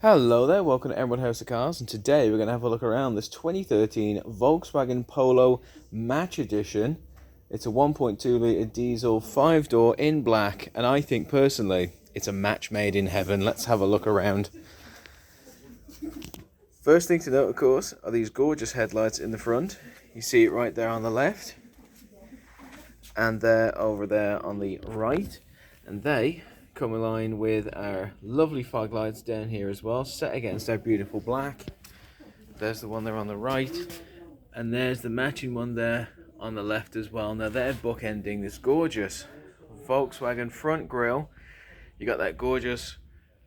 Hello there, welcome to Emerald House of Cars, and today we're going to have a look around this 2013 Volkswagen Polo Match Edition. It's a 1.2 litre diesel 5-door in black, and I think personally it's a match made in heaven. Let's have a look around. First thing to note, of course, are these gorgeous headlights in the front. You see it right there on the left, and there over there on the right, and they come aligned with our lovely fog lights down here as well, set against our beautiful black. There's the one there on the right, and there's the matching one there on the left as well. Now they're bookending this gorgeous Volkswagen front grille. You got that gorgeous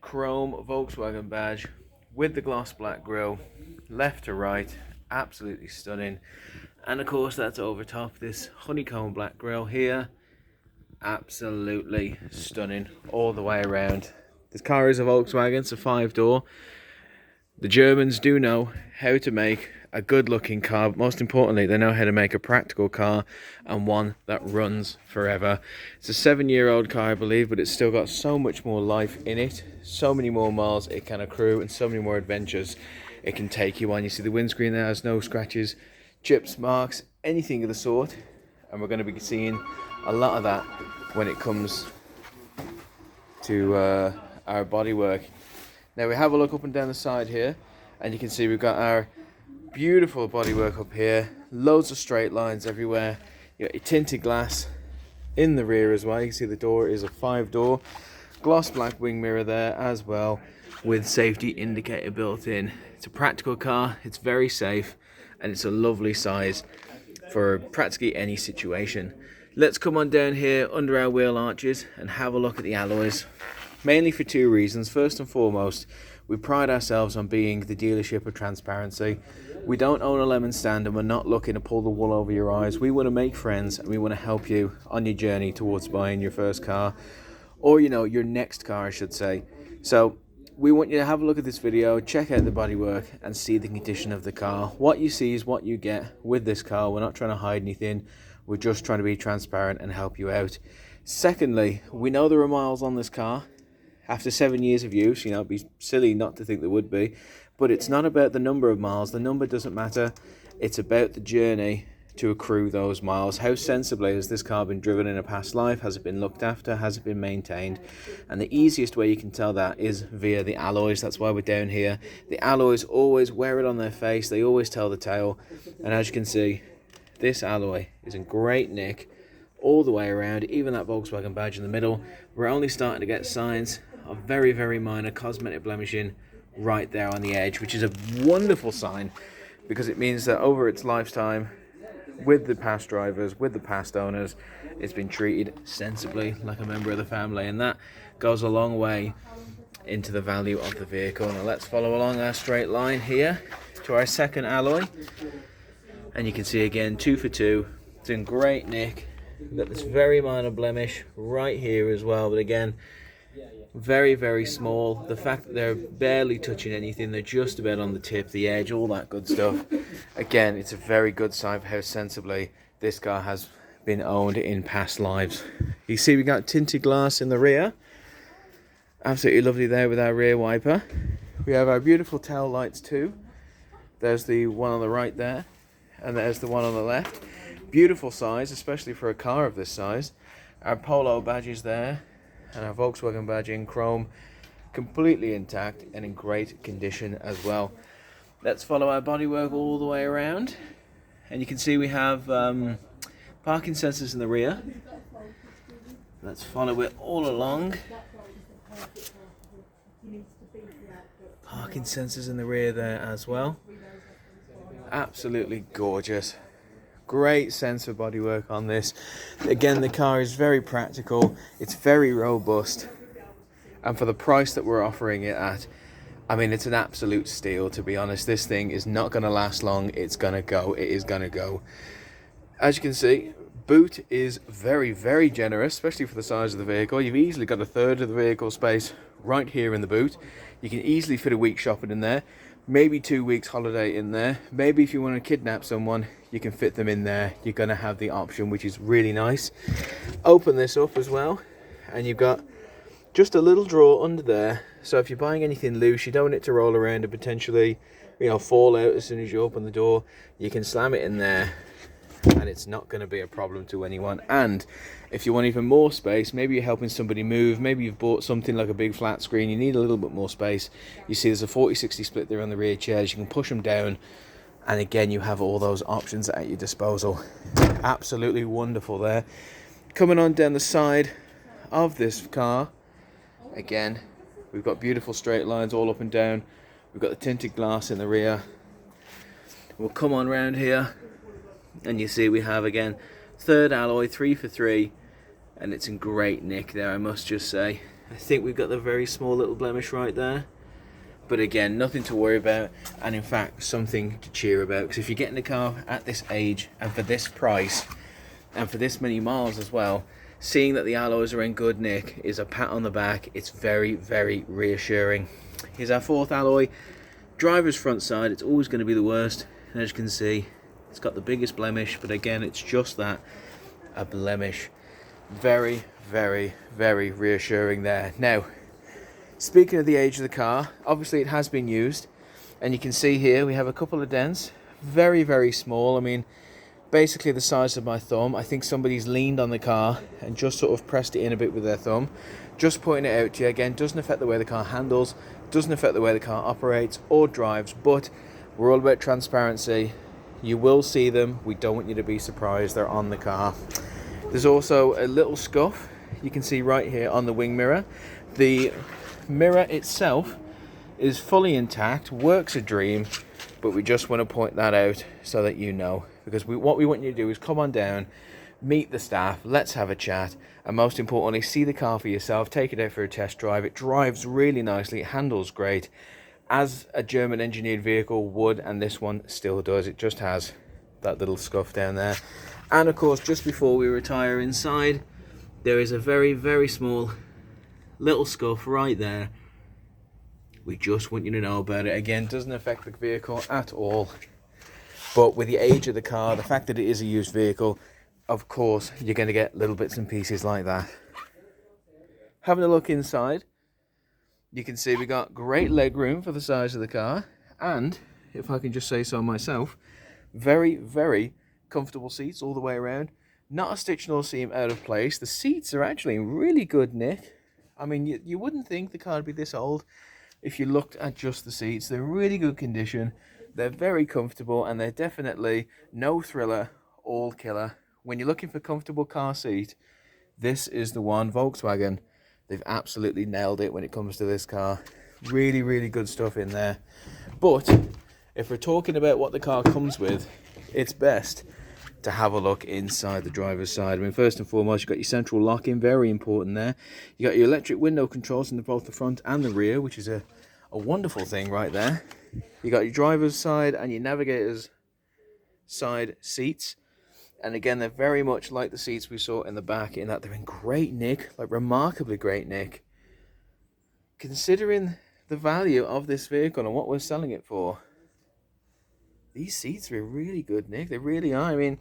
chrome Volkswagen badge with the gloss black grille, left to right, absolutely stunning. And of course that's over top this honeycomb black grille here. Absolutely stunning all the way around. This car is a Volkswagen, it's a 5-door. The Germans do know how to make a good looking car, but most importantly they know how to make a practical car and one that runs forever. It's a 7-year-old car, I believe, but it's still got so much more life in it, so many more miles it can accrue, and so many more adventures it can take you on. You see the windscreen there has no scratches, chips, marks, anything of the sort, and we're going to be seeing a lot of that when it comes to our bodywork. Now we have a look up and down the side here, and you can see we've got our beautiful bodywork up here, loads of straight lines everywhere. You got your tinted glass in the rear as well. You can see the door is a 5-door, gloss black wing mirror there as well, with safety indicator built in. It's a practical car, it's very safe, and it's a lovely size for practically any situation. Let's come on down here under our wheel arches and have a look at the alloys, mainly for two reasons. First and foremost, we pride ourselves on being the dealership of transparency. We don't own a lemon stand, and we're not looking to pull the wool over your eyes. We want to make friends, and we want to help you on your journey towards buying your first car, or your next car I should say. So we want you to have a look at this video, check out the bodywork and see the condition of the car. What you see is what you get with this car. We're not trying to hide anything. We're just trying to be transparent and help you out. Secondly, we know there are miles on this car. After 7 years of use, it'd be silly not to think there would be. But it's not about the number of miles. The number doesn't matter. It's about the journey to accrue those miles. How sensibly has this car been driven in a past life? Has it been looked after? Has it been maintained? And the easiest way you can tell that is via the alloys. That's why we're down here. The alloys always wear it on their face. They always tell the tale. And as you can see, this alloy is in great nick all the way around, even that Volkswagen badge in the middle. We're only starting to get signs of very, very minor cosmetic blemishing right there on the edge, which is a wonderful sign because it means that over its lifetime, with the past drivers, with the past owners, it's been treated sensibly like a member of the family, and that goes a long way into the value of the vehicle. Now let's follow along our straight line here to our second alloy. And you can see again, 2 for 2. It's in great nick. We've got this very minor blemish right here as well, but again, very, very small. The fact that they're barely touching anything, they're just about on the tip, the edge, all that good stuff. Again, it's a very good sign for how sensibly this car has been owned in past lives. You see we got tinted glass in the rear. Absolutely lovely there with our rear wiper. We have our beautiful tail lights too. There's the one on the right there, and there's the one on the left. Beautiful size, especially for a car of this size. Our Polo badges there, and our Volkswagen badge in chrome, completely intact and in great condition as well. Let's follow our bodywork all the way around, and you can see we have parking sensors in the rear. Let's follow it all along. Parking sensors in the rear there as well. Absolutely gorgeous. Great sense of bodywork on this. Again, the car is very practical. It's very robust. And for the price that we're offering it at, I mean, it's an absolute steal, to be honest. This thing is not going to last long. It's going to go. It is going to go. As you can see, boot is very, very generous, especially for the size of the vehicle. You've easily got a third of the vehicle space right here in the boot. You can easily fit a week shopping in there. Maybe 2 weeks holiday in there. Maybe if you want to kidnap someone, you can fit them in there. You're going to have the option, which is really nice. Open this up as well, and you've got just a little drawer under there, so if you're buying anything loose, you don't want it to roll around and potentially, you know, fall out as soon as you open the door. You can slam it in there and it's not going to be a problem to anyone. And if you want even more space, maybe you're helping somebody move, maybe you've bought something like a big flat screen, you need a little bit more space. You see there's a 40-60 split there on the rear chairs, you can push them down, and again you have all those options at your disposal. Absolutely wonderful there. Coming on down the side of this car, again we've got beautiful straight lines all up and down. We've got the tinted glass in the rear. We'll come on round here and you see we have again third alloy, 3 for 3, and it's in great nick there, I must just say. I think we've got the very small little blemish right there, but again, nothing to worry about, and in fact something to cheer about, because if you're getting a car at this age and for this price and for this many miles as well, seeing that the alloys are in good nick is a pat on the back. It's very, very reassuring. Here's our fourth alloy. Driver's front side, it's always going to be the worst, and as you can see, it's got the biggest blemish, but again, it's just that, a blemish. Very, very, very reassuring there. Now, speaking of the age of the car, obviously it has been used, and you can see here we have a couple of dents, very, very small. I mean, basically the size of my thumb. I think somebody's leaned on the car and just sort of pressed it in a bit with their thumb. Just pointing it out to you, again, doesn't affect the way the car handles, doesn't affect the way the car operates or drives, but we're all about transparency. You will see them. We don't want you to be surprised. They're on the car. There's also a little scuff you can see right here on the wing mirror. The mirror itself is fully intact, works a dream, but we just want to point that out so that you know, because what we want you to do is come on down, meet the staff, let's have a chat, and most importantly, see the car for yourself, take it out for a test drive. It drives really nicely, it handles great, as a German engineered vehicle would, and this one still does. It just has that little scuff down there. And of course, just before we retire inside, there is a very, very small little scuff right there. We just want you to know about it. Again, doesn't affect the vehicle at all, but with the age of the car, the fact that it is a used vehicle, of course you're going to get little bits and pieces like that. Having a look inside, you can see we got great leg room for the size of the car, and if I can just say so myself, very, very comfortable seats all the way around. Not a stitch nor seam out of place. The seats are actually in really good nick. I mean, you wouldn't think the car would be this old if you looked at just the seats. They're in really good condition. They're very comfortable, and they're definitely no thriller, all killer. When you're looking for comfortable car seat, this is the one. Volkswagen, they've absolutely nailed it when it comes to this car. Really, really good stuff in there. But if we're talking about what the car comes with, it's best to have a look inside the driver's side. I mean, first and foremost, you've got your central locking, very important there. You got your electric window controls in both the front and the rear, which is a wonderful thing right there. You got your driver's side and your navigator's side seats. And again, they're very much like the seats we saw in the back, in that they're in great nick, like remarkably great nick. Considering the value of this vehicle and what we're selling it for, these seats are in really good nick. They really are. I mean,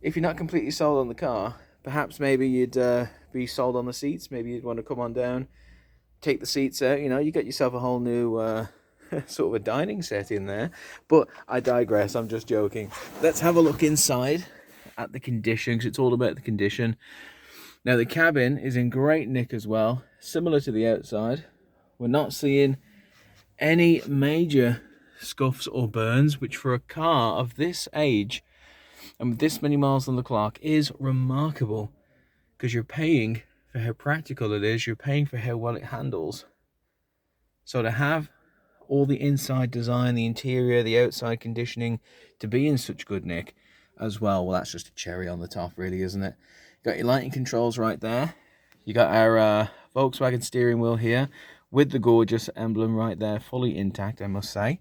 if you're not completely sold on the car, perhaps maybe you'd be sold on the seats. Maybe you'd want to come on down, take the seats out. You know, you got yourself a whole new sort of a dining set in there. But I digress. I'm just joking. Let's have a look inside at the condition, because it's all about the condition. Now, the cabin is in great nick as well, similar to the outside. We're not seeing any major scuffs or burns, which for a car of this age and with this many miles on the clock is remarkable, because you're paying for how practical it is, you're paying for how well it handles. So to have all the inside design, the interior, the outside conditioning to be in such good nick as well, well, that's just a cherry on the top, really, isn't it? Got your lighting controls right there. You got our Volkswagen steering wheel here with the gorgeous emblem right there, fully intact, I must say.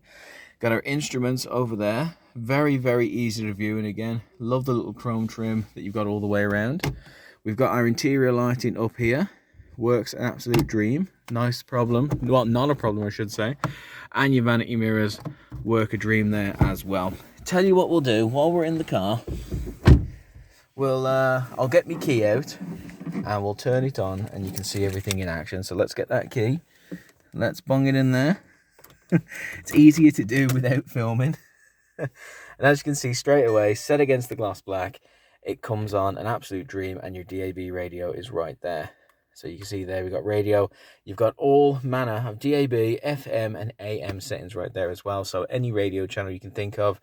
Got our instruments over there, very, very easy to view, and again, love the little chrome trim that you've got all the way around. We've got our interior lighting up here, works an absolute dream. Nice problem, well, not a problem, I should say. And your vanity mirrors work a dream there as well. Tell you what we'll do while we're in the car. I'll get my key out, and we'll turn it on and you can see everything in action. So let's get that key, let's bung it in there. It's easier to do without filming. And as you can see straight away, set against the gloss black, it comes on, an absolute dream, and your DAB radio is right there. So you can see there we've got radio, you've got all manner of DAB, FM and AM settings right there as well. So any radio channel you can think of,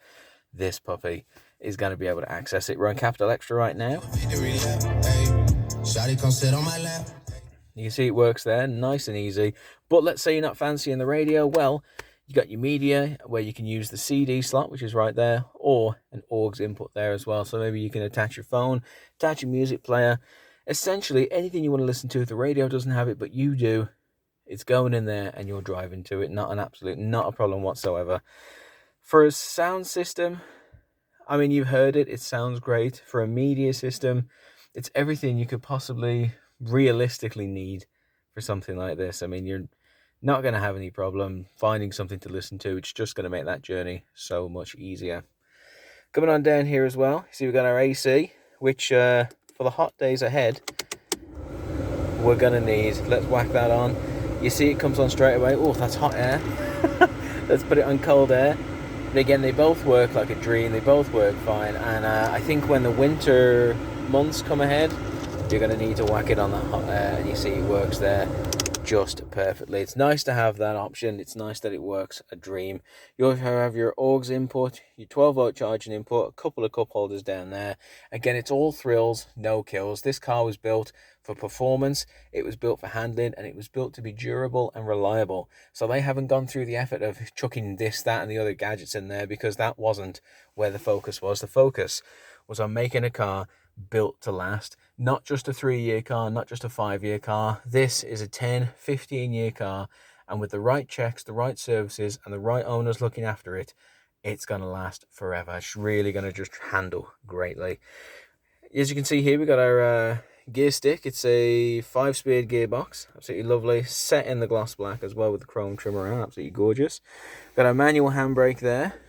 this puppy is going to be able to access it. We're on Capital Extra right now. You can see it works there, nice and easy. But let's say you're not fancying the radio. Well, you got your media where you can use the CD slot, which is right there, or an Aux input there as well. So maybe you can attach your phone, attach your music player. Essentially, anything you want to listen to, if the radio doesn't have it, but you do, it's going in there and you're driving to it. Not a problem whatsoever. For a sound system, I mean, you've heard it. It sounds great. For a media system, it's everything you could possibly realistically need for something like this. I mean, you're not going to have any problem finding something to listen to. It's just going to make that journey so much easier. Coming on down here as well, see we've got our AC, which for the hot days ahead, we're going to need. Let's whack that on. You see it comes on straight away. Oh, that's hot air. Let's put it on cold air. But again, they both work like a dream. They both work fine. And I think when the winter months come ahead, you're going to need to whack it on that hot air, and you see it works there just perfectly. It's nice to have that option. It's nice that it works a dream. You also have your Aux input, your 12-volt charging input, a couple of cup holders down there. Again, it's all thrills, no kills. This car was built for performance, it was built for handling, and it was built to be durable and reliable. So they haven't gone through the effort of chucking this, that, and the other gadgets in there, because that wasn't where the focus was. The focus was on making a car built to last. Not just a 3-year car, not just a 5-year car. This is a 10, 15-year car, and with the right checks, the right services, and the right owners looking after it, it's going to last forever. It's really going to just handle greatly. As you can see here, we got our gear stick. It's a 5-speed gearbox, absolutely lovely, set in the gloss black as well with the chrome trim around, absolutely gorgeous. Got our manual handbrake there,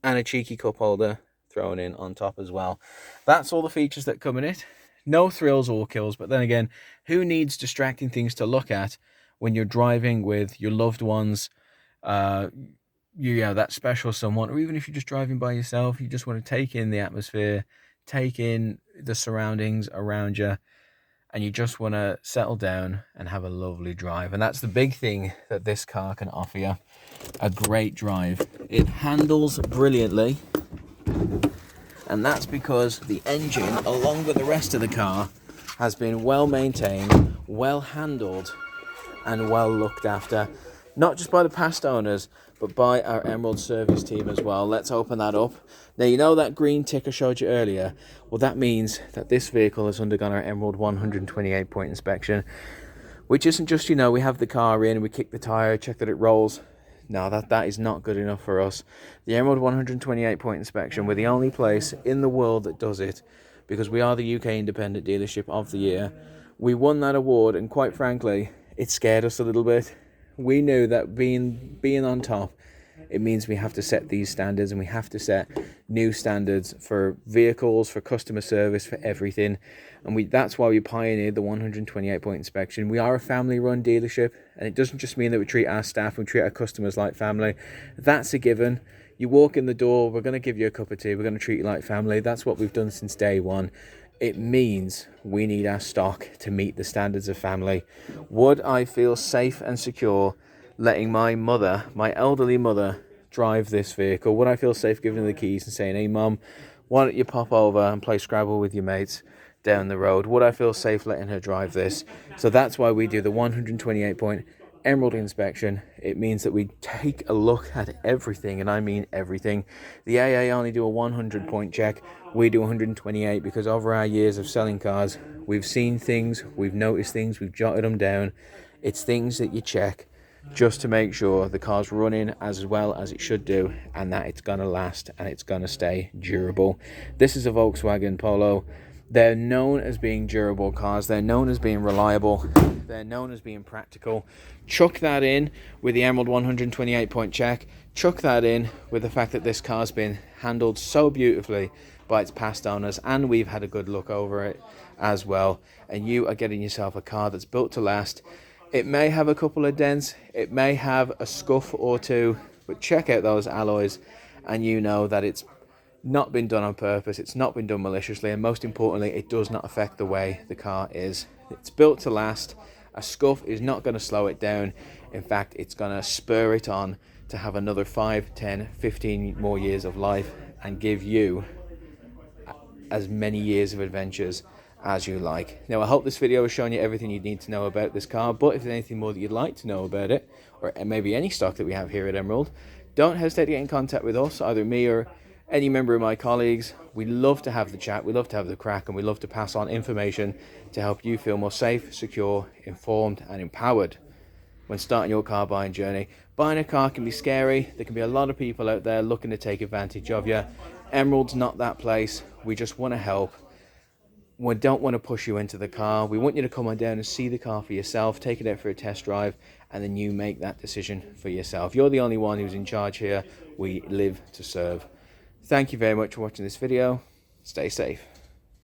and a cheeky cup holder thrown in on top as well. That's all the features that come in it. No thrills or kills, but then again, who needs distracting things to look at when you're driving with your loved ones, that special someone, or even if you're just driving by yourself, you just want to take in the atmosphere, take in the surroundings around you, and you just want to settle down and have a lovely drive. And that's the big thing that this car can offer you, a great drive. It handles brilliantly, and that's because the engine, along with the rest of the car, has been well maintained, well handled, and well looked after, not just by the past owners, but by our Emerald service team as well. Let's open that up. Now, you know that green tick I showed you earlier? Well, that means that this vehicle has undergone our Emerald 128-point inspection, which isn't just, we have the car in, we kick the tyre, check that it rolls. No, that is not good enough for us. The Emerald 128-point inspection, we're the only place in the world that does it, because we are the UK Independent Dealership of the Year. We won that award, and quite frankly, it scared us a little bit. We knew that being on top, it means we have to set these standards, and we have to set new standards for vehicles, for customer service, for everything. And that's why we pioneered the 128-point inspection. We are a family-run dealership, and it doesn't just mean that we treat our staff, we treat our customers like family. That's a given. You walk in the door, we're going to give you a cup of tea, we're going to treat you like family. That's what we've done since day one. It means we need our stock to meet the standards of family. Would I feel safe and secure letting my mother, my elderly mother, drive this vehicle? Would I feel safe giving her the keys and saying, hey Mum, why don't you pop over and play Scrabble with your mates down the road? Would I feel safe letting her drive this? So that's why we do the 128-point Emerald inspection. It means that we take a look at everything, and I mean everything. The AA only do a 100-point check. We do 128 because over our years of selling cars, we've seen things, we've noticed things, we've jotted them down. It's things that you check just to make sure the car's running as well as it should do, and that it's gonna last and it's gonna stay durable. This is a Volkswagen Polo. They're known as being durable cars. They're known as being reliable. They're known as being practical. Chuck that in with the Emerald 128-point check. Chuck that in with the fact that this car's been handled so beautifully by its past owners, and we've had a good look over it as well, and you are getting yourself a car that's built to last. It may have a couple of dents, it may have a scuff or two, but check out those alloys and you know that it's not been done on purpose, it's not been done maliciously, and most importantly, it does not affect the way the car is. It's built to last. A scuff is not going to slow it down. In fact, it's going to spur it on to have another 5, 10, 15 more years of life and give you as many years of adventures as you like. Now, I hope this video has shown you everything you need to know about this car, but if there's anything more that you'd like to know about it, or maybe any stock that we have here at Emerald, don't hesitate to get in contact with us, either me or any member of my colleagues. We love to have the chat, we love to have the crack, and we love to pass on information to help you feel more safe, secure, informed, and empowered when starting your car buying journey. Buying a car can be scary. There can be a lot of people out there looking to take advantage of you. Emerald's not that place. We just want to help. We don't want to push you into the car. We want you to come on down and see the car for yourself, take it out for a test drive, and then you make that decision for yourself. You're the only one who's in charge here. We live to serve. Thank you very much for watching this video. Stay safe.